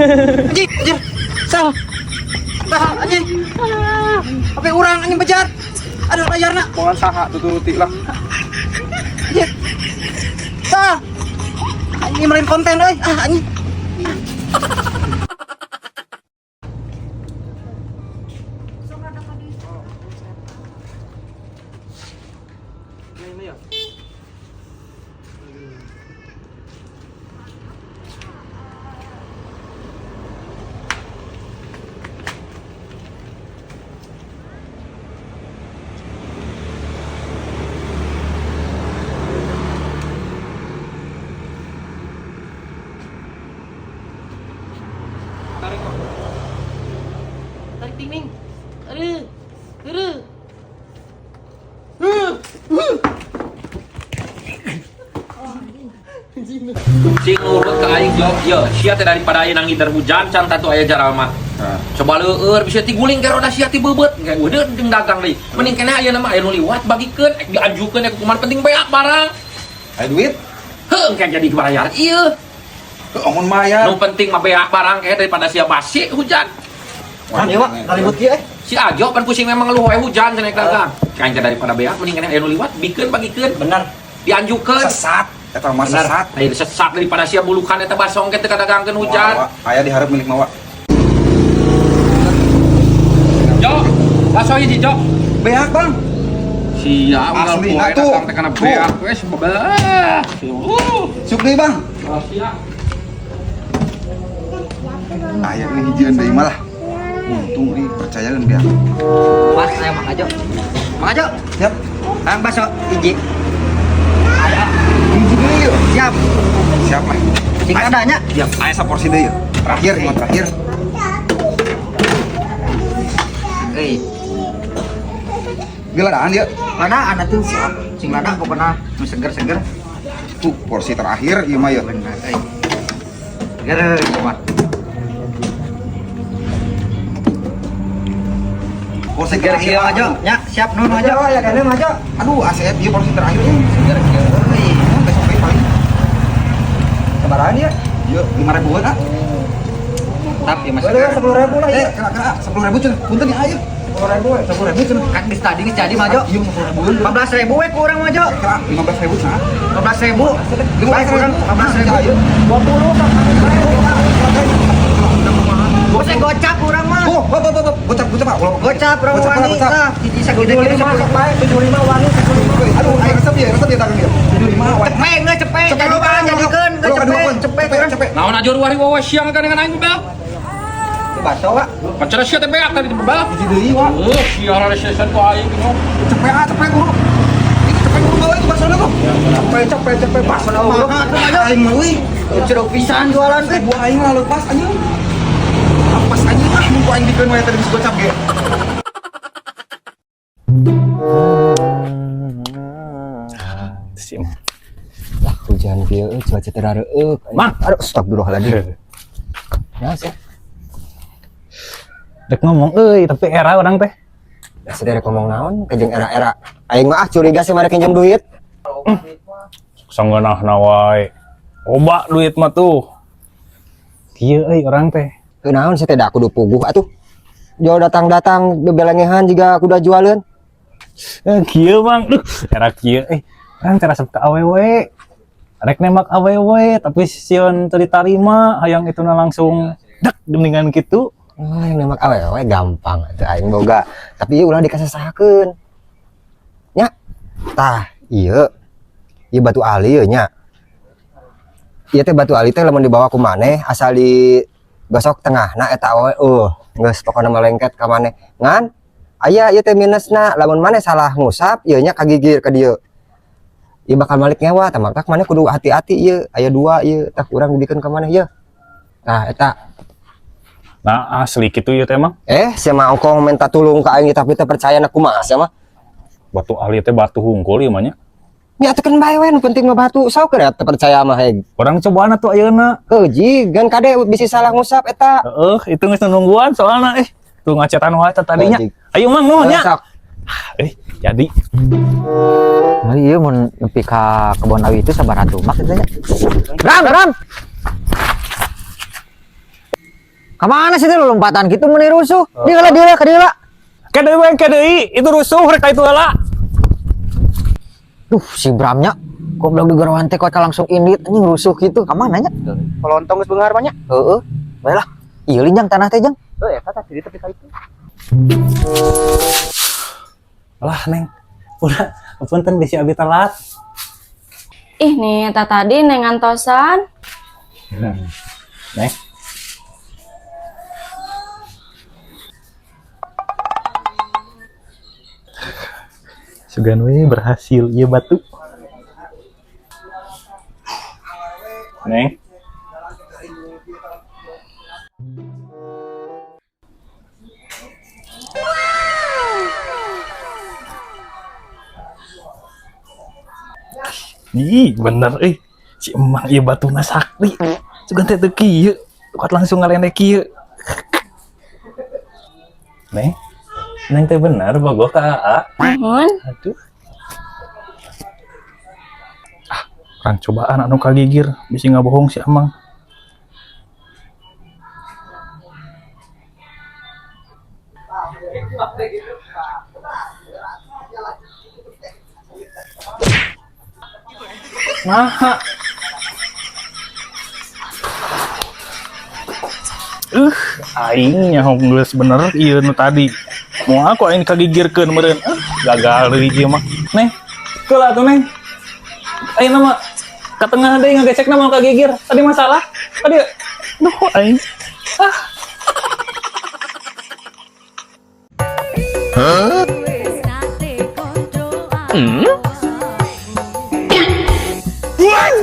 Anjing, anjir. Sal. Tah, anjing. Apa urang anjing bejar? Ada layarna. Pohon saha tuturuti lah. Anjing. Sal. Anjing main konten euy. Anjing. Tarik tingning. Aduh. Aduh. Sing nurut ke aing jawab ya sia teh daripada aya nang ngiter hujan can tatu aya jaral mah. Coba leueur bisa tiguling ke roda sia ti beubet kayak udah jeung dagang deui. Mending keneh aya nama aya nu liwat bagikeun ek diajukeun ek kumaha penting beak barang. Aya duit? Heuh engke jadi bayar ieu. Omong maya. Nu penting mah beak barang kayak daripada sia basi hujan. Kan ieu mah ribut kieu Si Ajo pan pusing memang lu wae hujan cenah dagang. Kain daripada beak mending keneh aya nu liwat bikeun bagikeun. Bener. Dianjukeun. Sesat. Eta mah sesat. Aya sesat daripada sia bulukan eta basong teh kadagangkeun hujan. Aya diharap milik mawa. Jo, baso hiji Jo. Beak, Bang. Sia unggal Asli, poe atuh. datang teh kana beak we sebelah. Suk deui, Bang. Sia. Aya ini hijieun deui malah. Untung ri percayakeun beak. Mas saya Mang Ajo. Mang Ajo. Siap. Kang baso hiji. Hiji deui yeuh. Siap. Siap lah. Sing adanya. Siap. Aya saporsi deui yeuh. Terakhir, yang terakhir. Euy. Geladaan dia. Ladaan atuh siap. Sing lada pokona nu seger-seger. Tuh, porsi terakhir ieu mah yeuh. Bener euy. Geus kumaha? Porsi Seger kieu Ajo. Nya, siap nun Ajo. Ya kene mah aja. Aduh, ACF ieu porsi terakhir ini. Seger kieu euy. Besok paling. Sabarahan ya? Yuk, 5.000-an ah. Tapi masih Udah 10.000 lah ya. Kena 10.000 cenah. Punten ya ayo. 10.000 cenah. kan di tadi geus jadi mah Jo. Iya 10.000. 15.000 we kurang mah Jo. Kena 15.000 cenah. 15.000. Baik kurang 15.000. Ayo. 20 Bosnya gocap kurang mah. Oh, gocap Pak. Gocap orang wani tah. Di sagede kieu 75 bae 75 wani 75. Aduh, ayo resep ya dagang ya. 75 wani. cepet nge cepet jadikan jadikeun cepet cepet. Naon ajur wari wawa siang kan dengan aing bel. baso wa Pacara sia teh beak tadi bel. Hiji deui wa. Siara resesan ku aing bingung. Cepet guru. Ini cepet guru bawa itu basona tuh. Cepet basona guru. Aing mah euy. cedok pisan jualan teh. Bu aing lah lepas anjing. Lepas anjing ah mun ku aing dikeun wae tadi geus gocap ge. Sim. Lah hujan kieu cuaca teh rareueuk. Mang, aduh astagfirullahaladzim. Ya sih. Dek ngomong tapi era orang teh. Ya sedere ngomong naon kajeng era-era. Aing mah curiga sih mereka pinjam duit. Sanggeunahna wae. Loba duit mah tuh. Kieu orang teh. Teu naon sih teh da kudu puguh atuh. Jo datang-datang bebelengehan juga kuda jualan. Kieu Mang. Duh, era kieu orang teh resep ka awewe. Rek nembak awewe tapi sieun teu ditarima, hayang ituna langsung dak deningan kitu. Oh, yang nembak awewe gampang atuh aing boga. Tapi ulah dikasasakeun. Nya. Tah, ieu. Ieu batu ali ieu nya. Ieu teh batu ali teh lamun dibawa ku maneh asal di gosok tengahna eta awewe geus pokona melengket ka maneh. Ngan aya ieu teh minusna lamun maneh salah ngusap ieu nya kagigir ka dieu. ieu bakal balik nyawa tah mangka mana kudu hati-hati ieu aya dua ieu tak urang dibikeun ka maneh ieu nah eta Nah asli gitu ya teh emang sia mah ongkong minta tulung ka aing tapi teu percaya na kumaha sia mah batu ahli teh batu hungkul ieu mah nya. nya atuh kan bae we nu penting mah batu saeukeun teu percaya mah heg Orang cobaan atuh ayeuna. heuji gan kade bisi salah ngusap eta Itu geus nungguan soalna tuh ngacetan wae tadinya. Anjing. Ayo mang nuhun nya. Sok. Jadi Nah, iya mau nepi ka kebon awi itu sabaran rumah gitu nya. Ram kemana sih lu lompatan gitu meni rusuh dia ka dieu Kadeuy itu rusuh rek itu heula. Duh, si Bramnya goblok di garawan teh kok langsung indit anjing rusuh gitu. Ka mana nya? kolontong geus beungar banyak Heeh. Bae lah. Ieu linjang tanah teh jang. eta tah di tepi ka itu Alah Neng. Udah, punten bisi abi telat. Ih nih, tadi neng antosan. Neng. Sugan we berhasil ieu batu. Neng. Ih, bener si emang ieu batuna sakti. Sugan teh teu kieu, tukat langsung ngalendek kieu. Neng teh bener bogoh ka AA. Nuhun. Aduh. Kan cobaan anu kagigir, bisi ngabohong si Amang. Maha. Aing nyaho geus bener ieu nu tadi. Moal aku aing kagigirkeun meureun. Gagal deui ieu mah. Neng, keula atuh Neng. Ayeuna mah ka tengah deui ngagecekna moal kagigir. Tadi masalah. Tadi duh aing. What?